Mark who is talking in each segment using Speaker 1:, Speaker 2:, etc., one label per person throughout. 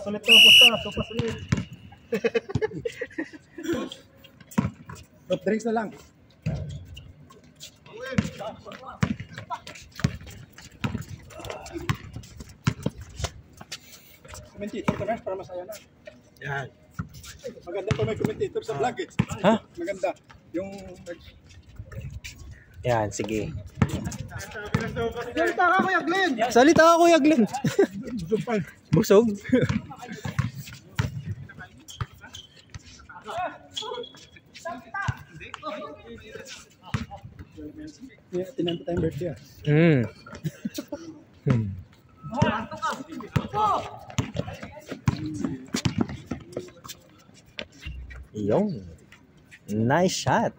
Speaker 1: ulit to, pusta. Sopas ulit. Soft drinks na lang. Commentator ka, para masaya na.
Speaker 2: Yan.
Speaker 1: Maganda to may commentator sa vlog eh.
Speaker 2: Ha?
Speaker 1: Maganda. Yung...
Speaker 2: Yan, sige.
Speaker 1: Salita ka, Kuya Glenn!
Speaker 2: Salita ka, Kuya Glenn. Busog.
Speaker 1: Yeah, tinanto tayong birthday ah.
Speaker 2: Yung. Nice shot.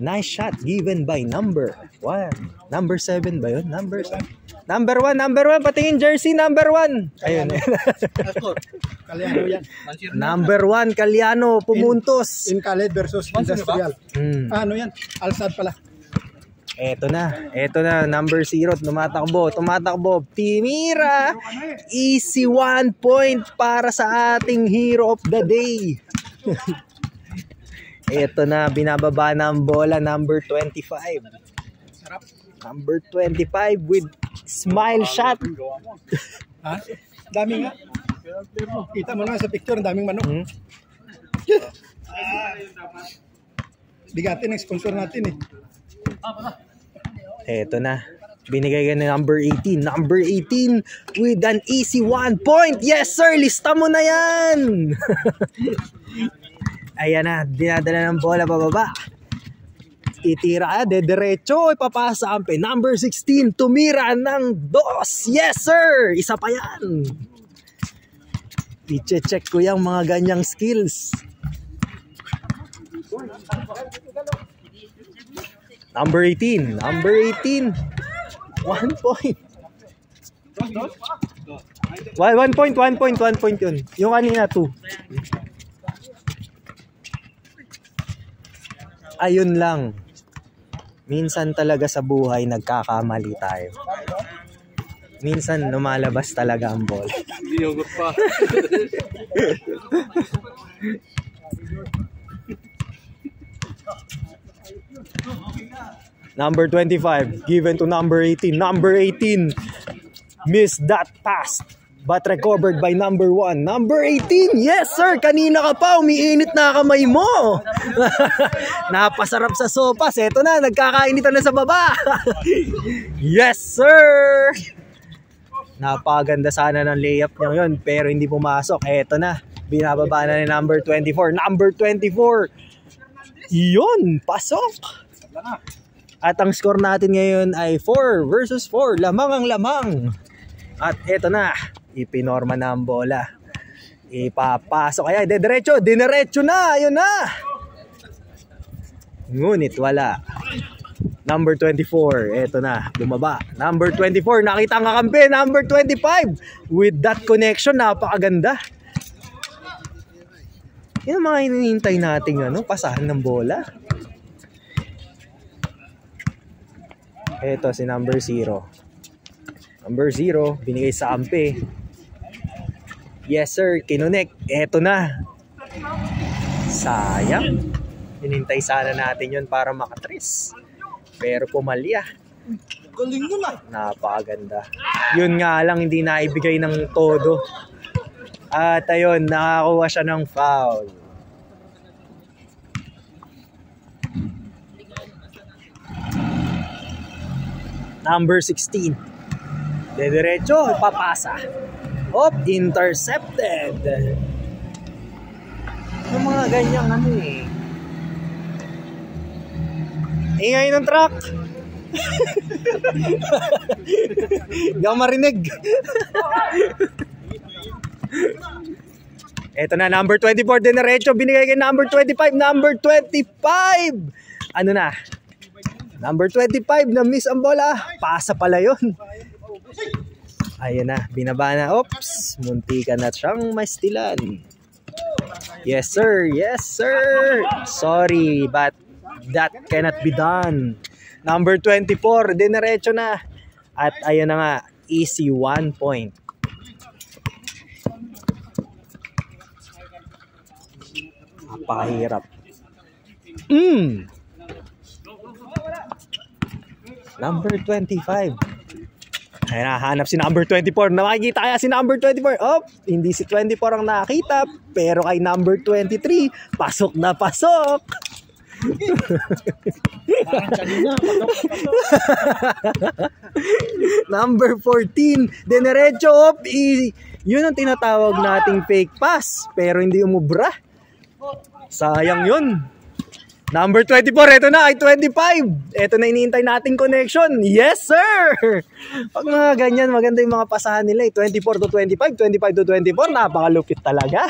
Speaker 2: Nice shot given by number 1. Number 7 ba yun? Number 1. Number 1. Patingin jersey number 1. Ayun.
Speaker 1: Kalyano yan.
Speaker 2: Number 1, Kalyano, pumuntos.
Speaker 1: In Khaled versus Industrial. Ano yan? Alsad pala.
Speaker 2: Eto na, number 0, tumatakbo, Timira, easy 1 point para sa ating hero of the day. Eto na, binababa na ang bola, number 25. Number 25 with smile shot.
Speaker 1: Ha? Daming nga. Kita mo na sa picture, ang daming manok. Bigatin ang sponsor natin eh.
Speaker 2: Eto na. Binigay ka na number 18. Number 18 with an easy 1 point. Yes sir, lista mo na yan. Ayan na, dinadala ng bola bababa. Titira ka, diretso, ipapasa ang pe. Number 16, tumira ng 2. Yes sir, isa pa yan. I-check ko yung mga ganyang skills. Number 18. 1 point. 1 point yun. Yung kanina 2. Ayun lang. Minsan talaga sa buhay nagkakamali tayo. Minsan lumalabas talaga ang ball.
Speaker 3: Hindi hugot pa.
Speaker 2: Number 25, given to number 18. Number 18, missed that pass, but recovered by number 1. Number 18, yes sir, kanina ka pa, umiinit na kamay mo. Napasarap sa sopas, eto na, nagkakainitan na sa baba. Yes sir. Napaganda sana ng layup niya yun, pero hindi pumasok. Eto na, binababa na ni number 24. Number 24, yun, pasok. At ang score natin ngayon ay 4 versus 4. Lamang ang lamang. At eto na, ipinorma na ang bola. Ipapasok. Kaya, dinerecho na. Ayun na. Ngunit wala. Number 24, eto na, bumaba. Number 24, nakita ang kakampi. Number 25, with that connection, napakaganda. Yan ang mga hinihintay nating pasahan ng bola. Eto si number 0. Number 0, binigay sa kampi. Yes sir, kinonek. Eto na. Sayang. Hinintay sana natin yun para makatris. Pero pumalya.
Speaker 1: Galing mo na.
Speaker 2: Napakaganda. Yun nga lang, hindi naibigay ng todo. At ayun, nakakuha siya ng foul. Number 16. Diretso, papasa. Intercepted. Yung mga ganyang ingay ng truck. Hindi ako marinig. Eto na, number 24, diretso, binigay kay number 25. Number 25. Ano na? Number 25 na miss ang bola. Pasa pala yun. Ayun na, binaba na. Oops, munti ka na siyang mastilan. Yes sir, yes sir. Sorry, but that cannot be done. Number 24, dinerecho na. At ayun na nga, easy 1 point. Napakahirap. Number 25. Ay, nahanap si number 24. Nakikita kaya si number 24. Oh, hindi si 24 ang nakita. Pero kay number 23, pasok na pasok. Number 14, dinerecho op. Yun ang tinatawag nating fake pass. Pero hindi umubra. Sayang yun. Number 24, ito na, ay 25. Ito na iniintay nating connection. Yes, sir! Pag mga ganyan, maganda yung mga pasahan nila. 24 to 25, 25 to 24, napakalupit talaga.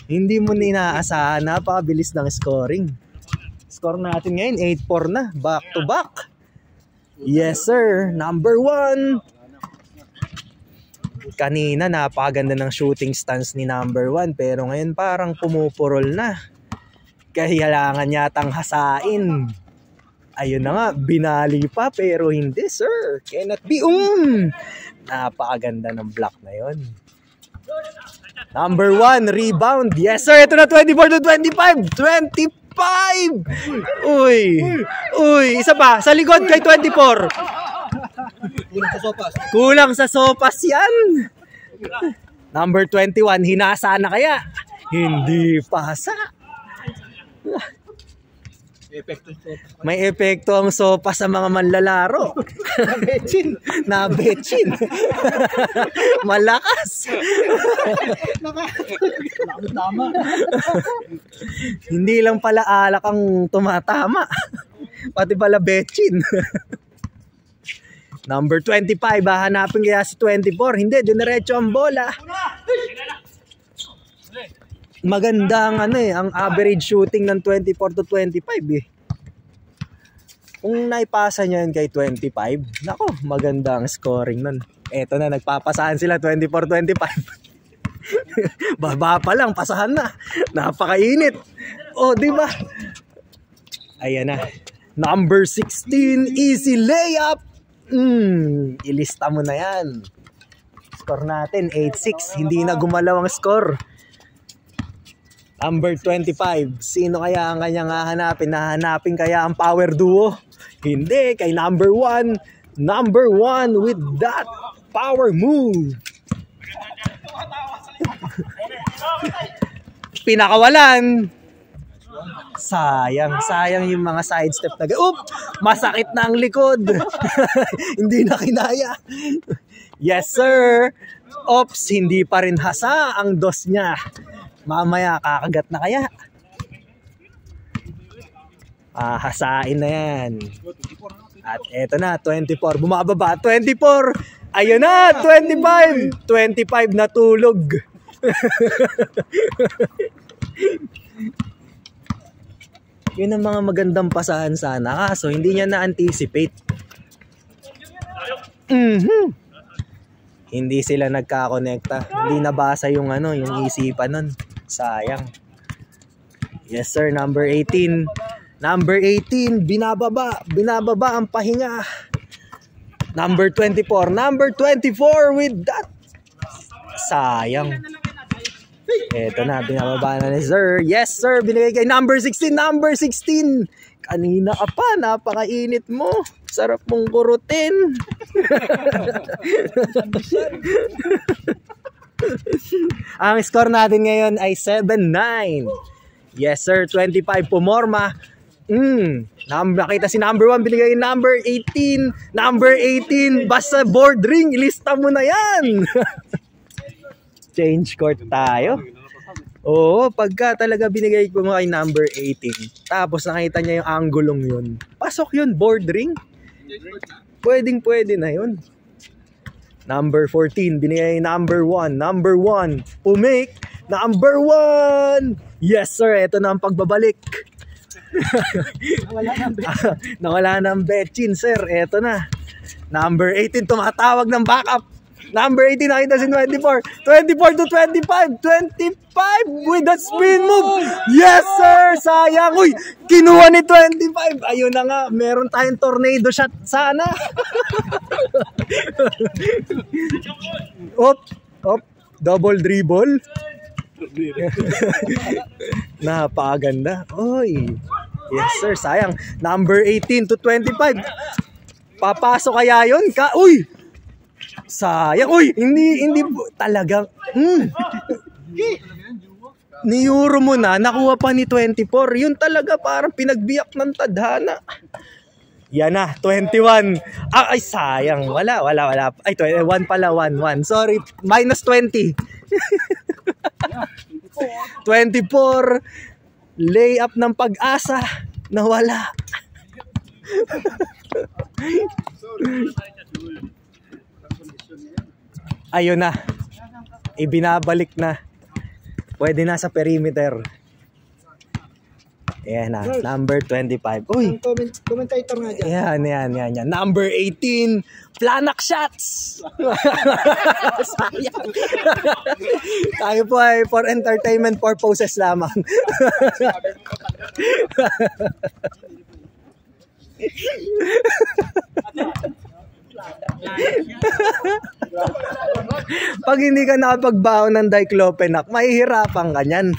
Speaker 2: Hindi mo inaasahan, napakabilis ng scoring. Score natin ngayon, 8-4 na, back to back. Yes, sir, number 1. Kanina napakaganda ng shooting stance ni number 1 pero ngayon parang pumupurol na. Kailangan yatang hasain. Ayun na nga, binali pa pero hindi, sir. Cannot be. Napakaganda ng block na yon. Number 1, rebound. Yes, sir. Ito na 24 to 25. 25! Uy, isa pa. Sa likod kay 24.
Speaker 1: Kulang sa sopas.
Speaker 2: Kulang sa sopas yan. Number 21, hinasa na kaya? Hindi pasa. May epekto ang sopas sa mga manlalaro. Nabetsin. Malakas.
Speaker 1: Tama.
Speaker 2: Hindi lang pala alak ang tumatama. Pati pala betsin. Number 25, hahanapin kaya si 24. Hindi, dinerecho ang bola. Maganda ang ang average shooting ng 24 to 25 eh. Kung naipasa niya yun kay 25, nako, maganda ang scoring nun. Eto na, nagpapasahan sila 24-25. Baba pa lang, pasahan na. Napakainit. Oh, di ba? Ayan na. Number 16, easy layup. Ilista mo na yan. Score natin 8-6. Hindi na gumalaw ang score. Number 25, sino kaya ang kanyang hahanapin? Nahanapin kaya ang power duo? Hindi, kay number 1. Number 1 with that power move. Pinakawalan. Sayang yung mga sidestep na masakit na ang likod. Hindi na kinaya. Yes, sir. Ops, hindi pa rin hasa ang dos niya. Mamaya kakagat na kaya. Hasain na yan. At eto na, 24. Bumababa, 24. Ayun na, 25. 25 na tulog. Yun ang mga magandang pasahan sana. Kaso hindi niya na-anticipate. Hindi sila nagkakonekta. Hindi nabasa yung yung isipan nun. Sayang. Yes, sir. Number 18. Number 18. Binababa ang pahinga. Number 24. Number 24 with that. Sayang. Eto na, binababa na ni sir. Yes, sir. Binigay kay number 16. Number 16. Kanina ka pa. Napakainit mo. Sarap mong kurutin. Ang score natin ngayon ay 7-9. Yes, sir. 25 pumorma. Nakita si number 1. Binigay kay number 18. Number 18. Basta board ring. Ilista mo na yan. Change court tayo. Oo, pagka talaga binigay ko kay number 18, tapos nakita niya yung anggulong yun, pasok yun, board ring. Pwede na yun. Number 14, binigay number 1. Number 1, pumake. Number 1. Yes, sir, ito na ang pagbabalik. Nawala ng betchin, sir. Ito na. Number 18, tumatawag ng backup. Number 18 nakita si 24. 24 to 25. 25 with that spin move. Yes, sir! Sayang. Uy, kinuha ni 25. Ayun na nga, meron tayong tornado shot sana. Op, op. Double dribble. Napakaganda. Uy. Yes, sir. Sayang. Number 18 to 25. Papasok kaya yun? Uy! Sayang. Uy! Hindi talagang... Ni-euro mo na, nakuha pa ni 24. Yun talaga parang pinagbiyak ng tadhana. Yan na, 21. Ay, sayang. Wala. Ay, 1 pala, 1. Sorry, minus 20. 24. Layup ng Pag-asa. Nawala. Ayun na. Ibinabalik na. Pwede na sa perimeter. Ayan na, number 25. Uy!
Speaker 1: Commentator nga dyan.
Speaker 2: Yan. Number 18, Planak shots! Sayang. Tayo po ay for entertainment purposes lamang. Pag hindi ka nakapagbaon ng diclofenac, mahihirapan ka niyan.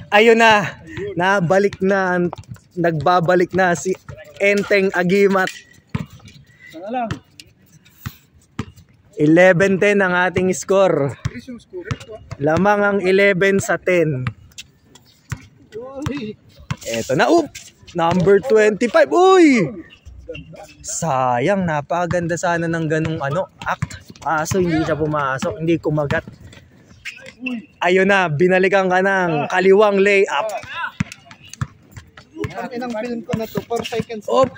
Speaker 2: Ayun na, nagbabalik na si Enteng Agimat. 11-10 ang ating score. Lamang ang 11 sa 10. Eto na, number 25. Uy! Sayang, napaganda sana ng ganung act. Aso hindi siya pumasok, hindi kumagat. Ayun na, binalikan ka ng kaliwang layup.
Speaker 1: Ang inang film ko na to, 4 seconds.
Speaker 2: Op.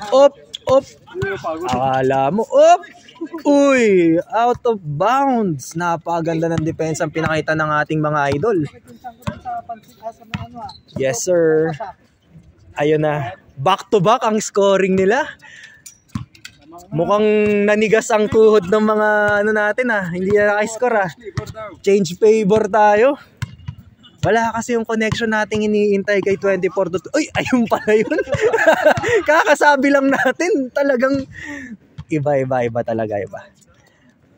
Speaker 2: Akala mo, uy, out of bounds. Napaganda ng defense ang pinakita ng ating mga idol. Yes, sir. Ayun na, back to back ang scoring nila. Mukhang nanigas ang tuhod ng mga natin Hindi na naka-score Change favor tayo. Wala kasi yung connection nating iniintay kay 24 to... Uy, ayun pala yun. Kakasabi lang natin. Talagang iba talaga.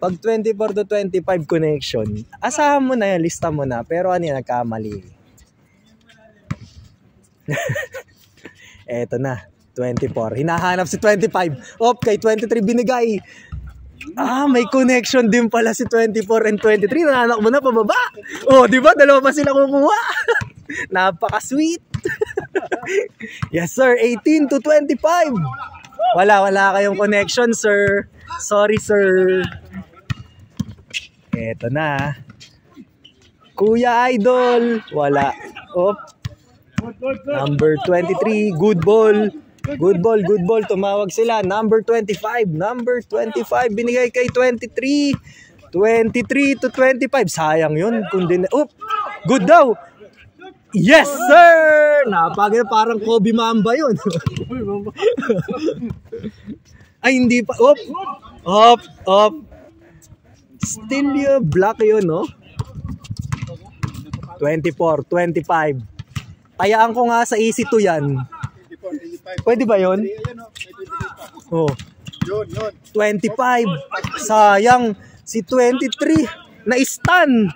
Speaker 2: Pag 24 to 25 connection, asahan mo na yan, lista mo na. Pero nagkamali. Eto na. 24. Hinahanap si 25. Kay 23 binigay. May connection din pala si 24 and 23. Nananak mo na pababa. Di ba? Dalawa pa sila kukuha. Napaka-sweet. Yes, sir. 18 to 25. Wala kayong connection, sir. Sorry, sir. Eto na. Kuya Idol. Wala. Number 23. Good ball. Good ball. Tumawag sila. Number 25. Binigay kay 23. 23 to 25. Sayang yun. Good daw. Yes, sir! Napagay parang Kobe Mamba yun. Ay, hindi pa. Op. Still yung black yun, no? 24, 25. Tayaan ko nga sa easy to yan. Pwede ba yun? 25. Sayang. Si 23. Na-stun.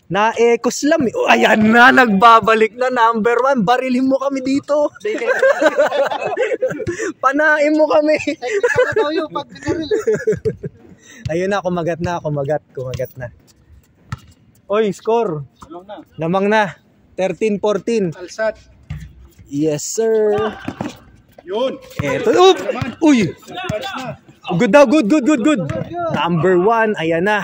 Speaker 2: Na-ekos lang. Ayan na. Nagbabalik na. Number 1. Barilin mo kami dito. Panain mo kami. Ayun na. Kumagat na. Oy, score. Lamang na. 13-14.
Speaker 1: Alsat.
Speaker 2: Yes, sir.
Speaker 1: Yun.
Speaker 2: Eto. Uy. Good daw. Good. Number 1. Ayan na.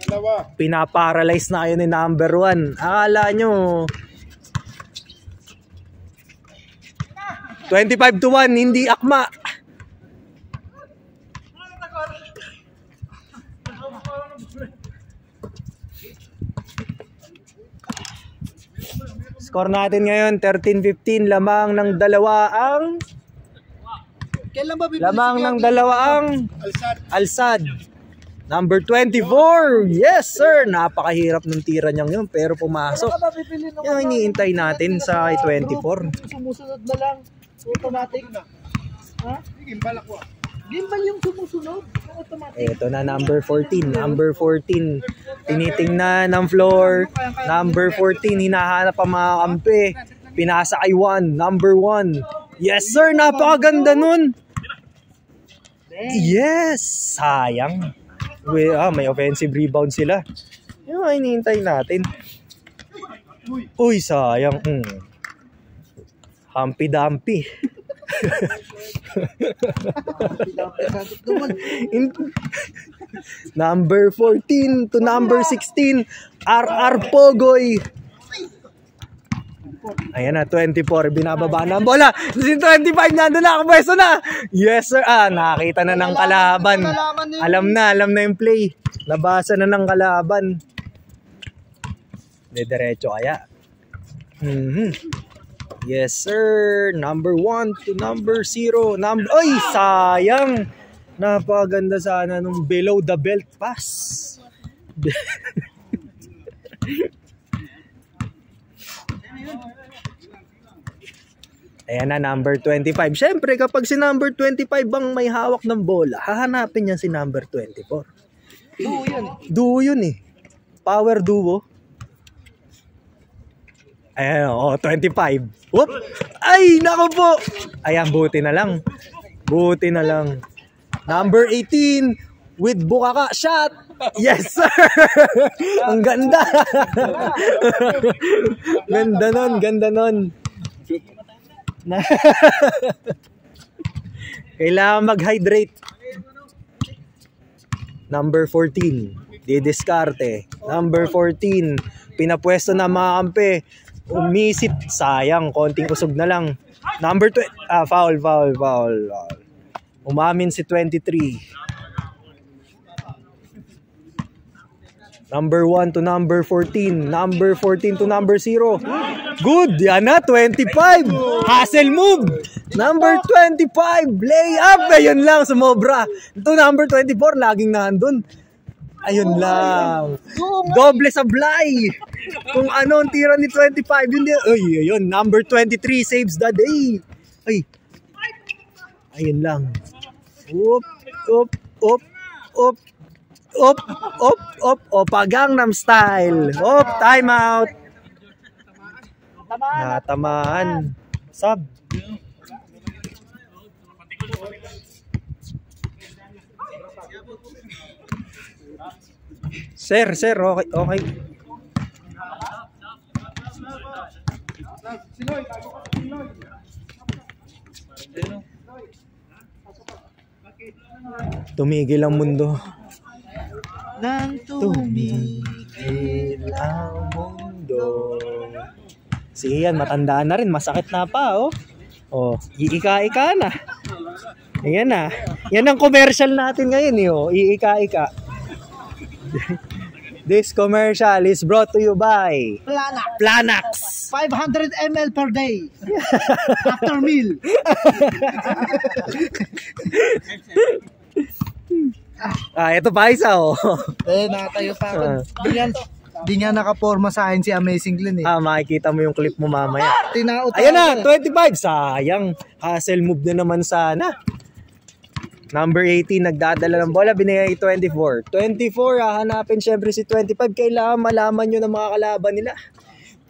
Speaker 1: Dalawa.
Speaker 2: Pinaparalyze na kayo ni number 1. Akala nyo 25 to 1. Hindi akma. Score natin ngayon, 13-15. Lamang ng dalawa ang...
Speaker 1: Kailan ba
Speaker 2: Lamang ng dalawa ang...
Speaker 1: Alsad.
Speaker 2: Alsad. Number 24. Yes, sir. Napakahirap ng tira niyang yun, pero pumasok. Yan ang iniintay natin sa 24.
Speaker 3: Sumusunod na lang. Automatic. Ha?
Speaker 1: Gimbal ako.
Speaker 3: Gimbal yung sumusunod. Automatic.
Speaker 2: Ito na, number 14. Number 14. Tinitingnan ng floor. Number 14. Hinahanap ang mga kampi. Pinasa kay 1. Number 1. Yes, sir. Napakaganda nun. Yes. Sayang. May offensive rebound sila. Yung hinihintay natin. Uy, sayang. Humpy-dumpy. Number 14 to number 16, RR Pogoy. Ayan na, 24, binababa na ang bola. Si 25, nandun na, pwesto na. Yes sir, nakita na ng kalaban. Alam na yung play. Nabasa na ng kalaban. Diretso kaya. Yes sir, number 1 to number 0. Ay, sayang. Napaganda sana nung below the belt pass. Ayan na, number 25. Siyempre, kapag si number 25 bang may hawak ng bola, hahanapin niya si number 24.
Speaker 3: Duo yun.
Speaker 2: Duo yun eh. Power duo. Ayan, 25. Whoop! Ay, naku po! Ayan, buti na lang. Buti na lang. Number 18 with Bukaka shot. Yes, sir! Ang ganda! Ganda nun. Kailangan mag-hydrate. Number 14, didiskarte. Number 14, pinapwesto na mga kampe. Umisit, sayang, konting usog na lang. Number 20, foul. Umamin si 23. Number 1 to number 14. Number 14 to number 0. Good, yan na, 25. Hustle move. Number 25, lay up. Ayun lang, sumobra. Ito number 24, laging nandun. Ayun lang. Doble sablay. Kung ano ang tira ni 25, yun din. Ay, ayun, number 23 saves the day. Ay. Ayun lang. Up, Gangnam Style. Time out. Natamaan. Sub. Sir, okay. Tumigil ang mundo. Tumigil ang mundo. Si Ian, matandaan na rin. Masakit na pa, oh. Oh, iika-ika na. Ayan na. Yan ang commercial natin ngayon, eh, oh. Iika-ika. This commercial is brought to you by Planax.
Speaker 3: 500 ml per day. After meal.
Speaker 2: Ito pa isa, oh.
Speaker 3: Nakatayo pa ako. Di nga nakaporma sa akin si Amazing Glenn, eh.
Speaker 2: Makikita mo yung clip mo mamaya.
Speaker 3: Tinaot.
Speaker 2: Ayan na, 25. Sayang. Hustle move na naman sana. Number 18, nagdadala ng bola, binigay 24. 24, hahanapin syempre si 25. Kailangan malaman nyo ng mga kalaban nila.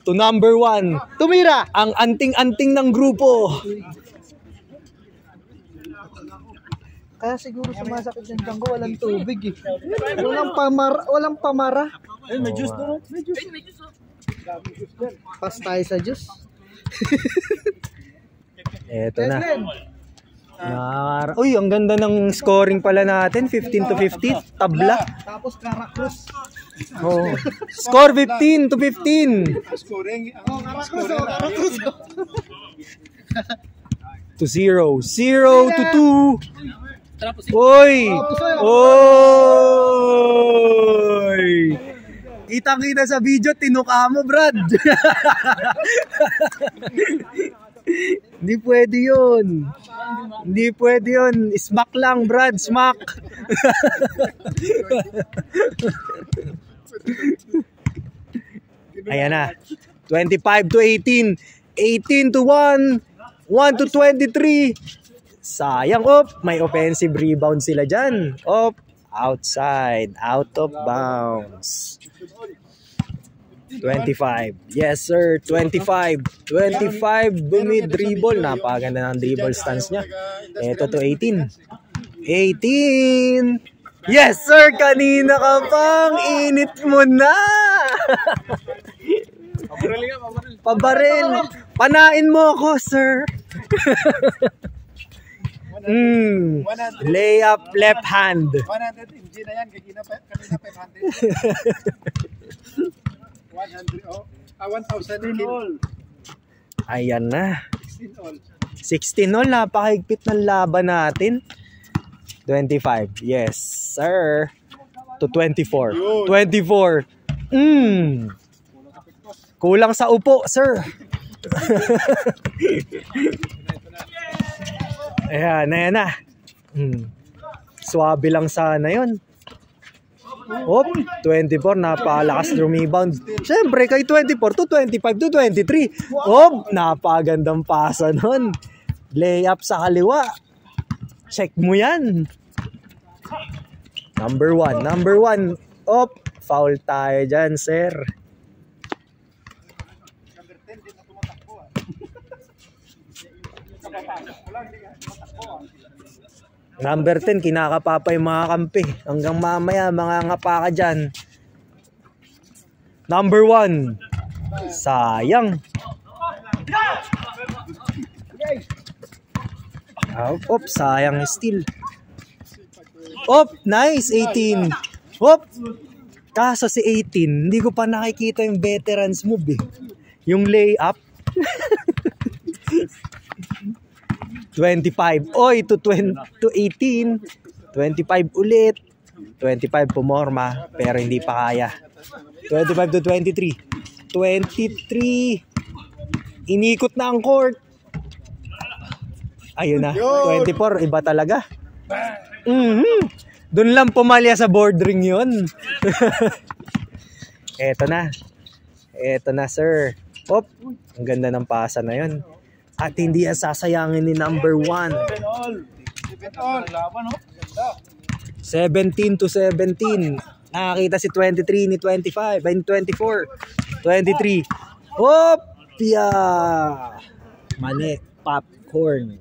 Speaker 2: To number 1, tumira ang anting-anting ng grupo.
Speaker 3: Kaya siguro sumasakit yung tiyan ko, walang tubig, eh. Walang pamara.
Speaker 1: Ay, may juice doon.
Speaker 3: Pas tayo sa juice.
Speaker 2: Eto na. Uy, ang ganda ng scoring pala natin. 15 to 50. Tabla.
Speaker 3: Tapos Caracruz.
Speaker 2: Oh. Score 15 to 15.
Speaker 1: Scoring.
Speaker 3: Caracruz.
Speaker 2: To 0. 0 to 2. Oy! Kitang-kita sa video, tinuka mo, Brad. Hindi pwede yun. Hindi pwede yun. Smack lang, Brad. Smack. Ayan na. 25 to 18. 18 to 1. 1 to 23. Sayang. May offensive rebound sila dyan. Outside. Out of bounds. 25. Yes, sir. 25. 25. Bumi-dribble. Napakaganda ng dribble stance niya. Ito to 18. 18. Yes, sir. Kanina ka pang. Init mo na. Pabaril. Panain mo ako, sir. Layup left hand.
Speaker 1: 100 MG na yan. Kanina 500. 1,000 all.
Speaker 2: Ayan na.
Speaker 1: 16 all.
Speaker 2: 16 all. Napakahigpit ng laban natin. 25. Yes, sir. To 24. 24. Kulang sa upo, sir. Ayan na. Swabe lang sana yun. 24, napakalakas rebound. Siyempre, kay 24 to 25 to 23. Napakagandang pasa nun. Layup sa kaliwa. Check mo yan. Number 1. Foul tayo dyan, sir. Number 10, kinakapapa yung mga kampi. Hanggang mamaya, mga ngapa ka dyan. Number 1. Sayang. Sayang steal. Nice, 18. Kaso si 18, hindi ko pa nakikita yung veterans move eh. Yung layup. 25. To 18. 25 ulit. 25 pumorma. Pero hindi pa kaya. 25 to 23. 23. Inikot na ang court. Ayun na. 24. Iba talaga. Doon lang pumalya sa board ring yun. Eto na, sir. Ang ganda ng pasa na yun. At hindi sasayangin ni number 1. 17 to 17. Nakakita si 23 ni 25. Ay, 24. 23. Mali. Popcorn.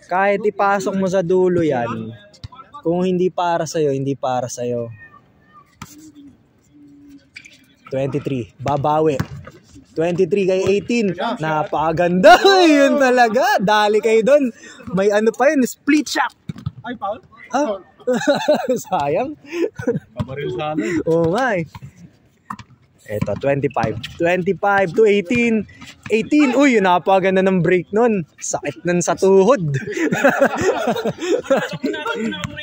Speaker 2: Kahit ipasok mo sa dulo yan, kung hindi para sa'yo, hindi para sa'yo. 23. Babawi. 23 kay 18. Napakaganda. Yun talaga. Dali kayo doon. May ano pa yun. Split shot.
Speaker 1: Ay, foul?
Speaker 2: Sayang.
Speaker 1: Pabaril sana.
Speaker 2: My. Eto, 25. 25 to 18. 18. Uy, napakaganda ng break nun. Sakit nun sa tuhod.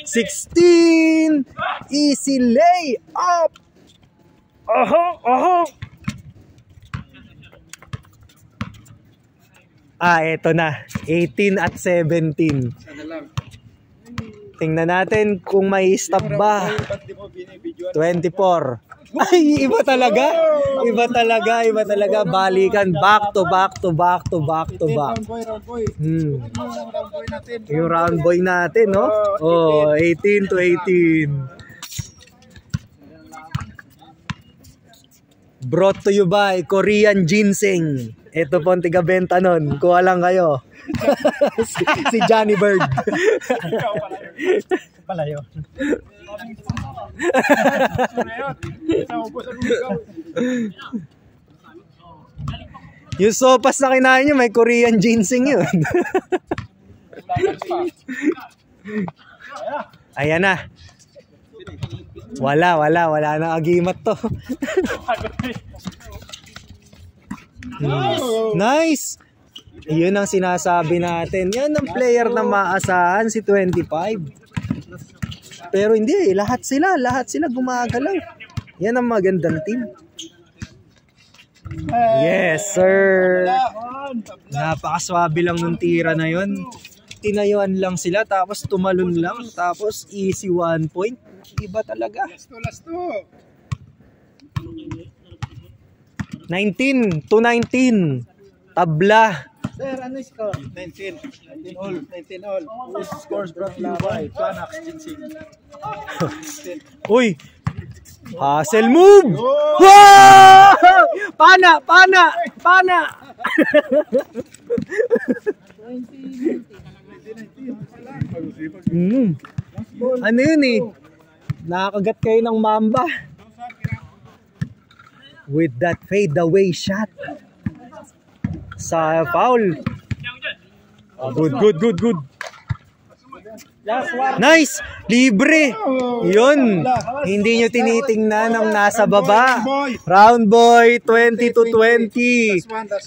Speaker 2: 16. Easy lay up. Eto na. 18 at 17. Tingnan natin kung may stop ba. 24. Ay, iba talaga. Balikan. Back to back.
Speaker 1: Round boy.
Speaker 2: Yung round boy natin, no? 18 to 18. Brought to you by Korean Ginseng. Ito po ang tiga-benta nun. Kuha lang kayo. si Johnny Bird.
Speaker 1: Palayo.
Speaker 2: Yung sopas na kinain nyo, may Korean ginseng yun. Ayan na. Wala na agimat to. Nice. Yun ang sinasabi natin. Yan ang player na maasahan, si 25. Pero hindi, lahat sila gumagalaw. Yan ang magandang team. Yes, sir. Napakaswabe lang nung tira na yun. Tinayuan lang sila, tapos tumalon lang, tapos easy 1 point. Iba talaga.
Speaker 1: Last two.
Speaker 2: 19 to 19. Tabla.
Speaker 3: Sir, ano yung score?
Speaker 1: 19 all. 19 all. Who scores brought to you by Panax Ginseng.
Speaker 2: Uy! Hustle move! Wow! Pana! Ano yun eh? Nakakagat kayo ng mamba. With that fade away shot. Sa foul. Good. Nice! Libre! Yun! Hindi nyo tinitingnan ang nasa baba. Round boy, 20 to 20.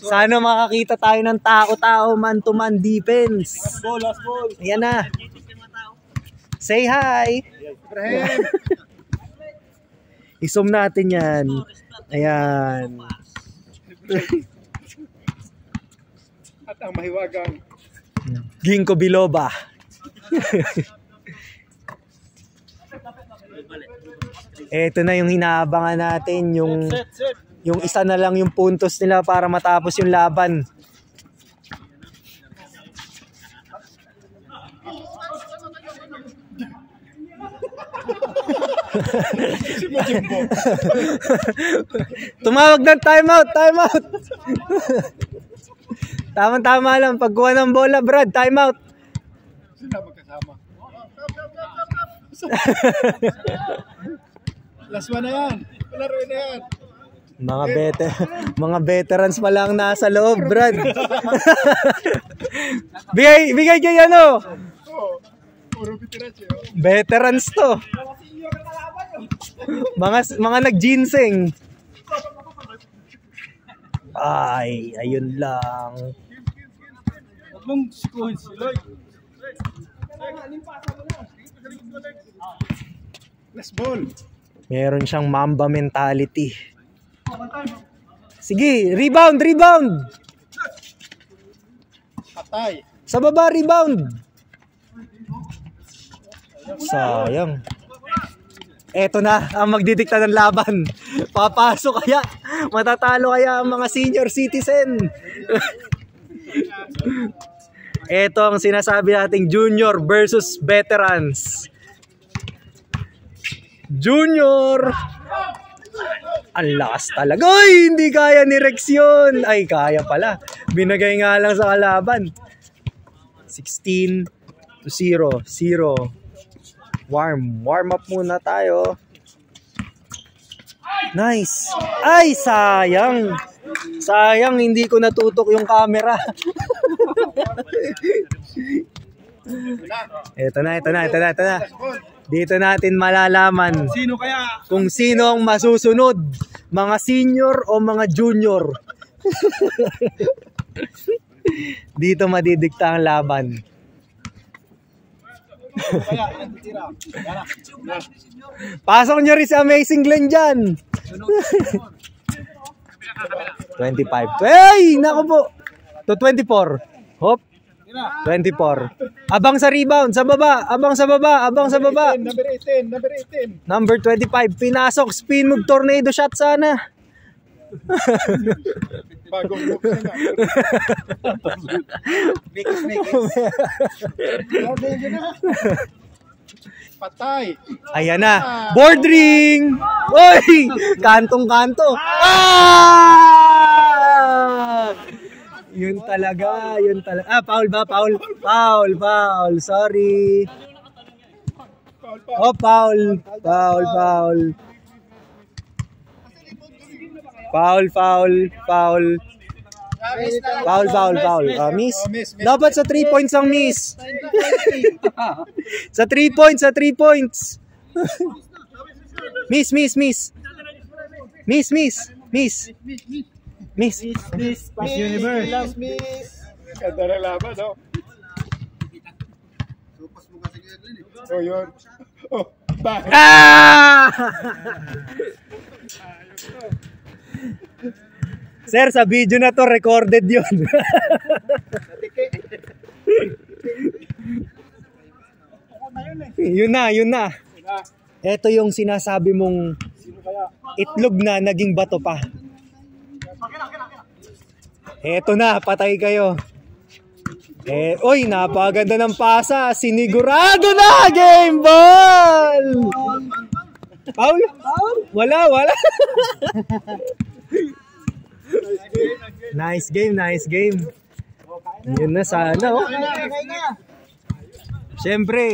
Speaker 2: Sana makakita tayo ng tao-tao, man-to-man defense.
Speaker 1: Last ball.
Speaker 2: Ayan na. Say hi! Isum natin yan. Ayan.
Speaker 1: At ang mahiwagang
Speaker 2: Ginkgo biloba. Ito na yung hinaabangan natin, yung isa na lang yung puntos nila para matapos yung laban. Tumawag ng timeout. Tama-tama lang, pagkuha ng bola, Brad, timeout.
Speaker 1: sila magkasama. Last one na yan. Palaro na yan.
Speaker 2: Mga veterans pa lang nasa loob, Brad. bigay kayo ano?
Speaker 1: Oo. Puro veterans yun.
Speaker 2: Veterans to. Mga nag-ginseng. Ay, ayun lang.
Speaker 1: Huwag sikuhin si Lloyd. Last ball.
Speaker 2: Meron siyang Mamba mentality. Sige, rebound.
Speaker 1: Patay.
Speaker 2: Sa baba, rebound. Sayang. Eto na ang magdidikta ng laban. Papasok kaya? Matatalo kaya ang mga senior citizen? Eto ang sinasabi nating junior versus veterans. Junior! Ang lakas talaga. Ay, hindi kaya ni Rex yun. Ay, kaya pala. Binagay nga lang sa kalaban. 16 to 0. Warm up muna tayo. Nice. Ay, sayang. Sayang, hindi ko natutok yung camera. Ito na. Dito natin malalaman kung sino ang masusunod, mga senior o mga junior. Dito madidikta ang laban. Pasok nyo rin si Amazing Glenn dyan. 25. Hey! Naku po. To 24. Hop. 24. Abang sa rebound. Sa baba. Abang sa baba.
Speaker 1: Number 18.
Speaker 2: Number 25. Pinasok. Spin move. Tornado shot sana.
Speaker 1: Bagong move na. Patay.
Speaker 2: Ayan na. Board ring. Oy! Kantong-kanto. Ah! Yun talaga. Foul ba? Foul. Sorry. Oh, foul. Miss. Dapat sa 3 points ang miss. Sa 3 points. Miss. Miss
Speaker 3: Universe.
Speaker 1: Ganda na laban, no? So, yun. Oh, bakit?
Speaker 2: Sir, sa video na to, recorded yun. Yun na. Ito yung sinasabi mong itlog na naging bato pa. Eto na, patay kayo. Oy, napaganda ng pasa. Sinigurado na, game ball! Paul? Wala. Nice game. Yun na sana, oh. Siyempre,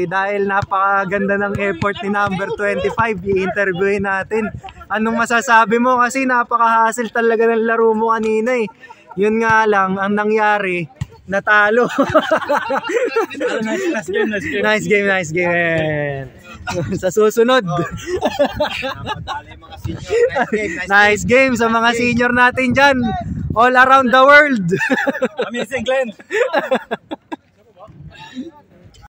Speaker 2: dahil napakaganda ng effort ni number 25, i-interviewin natin. Anong masasabi mo? Kasi napaka-hassle talaga ng laro mo kanina eh. Yun nga lang, ang nangyari, natalo. Nice game. Sa susunod. Nice game sa mga senior natin dyan. All around the world.
Speaker 1: Amazing, Glenn.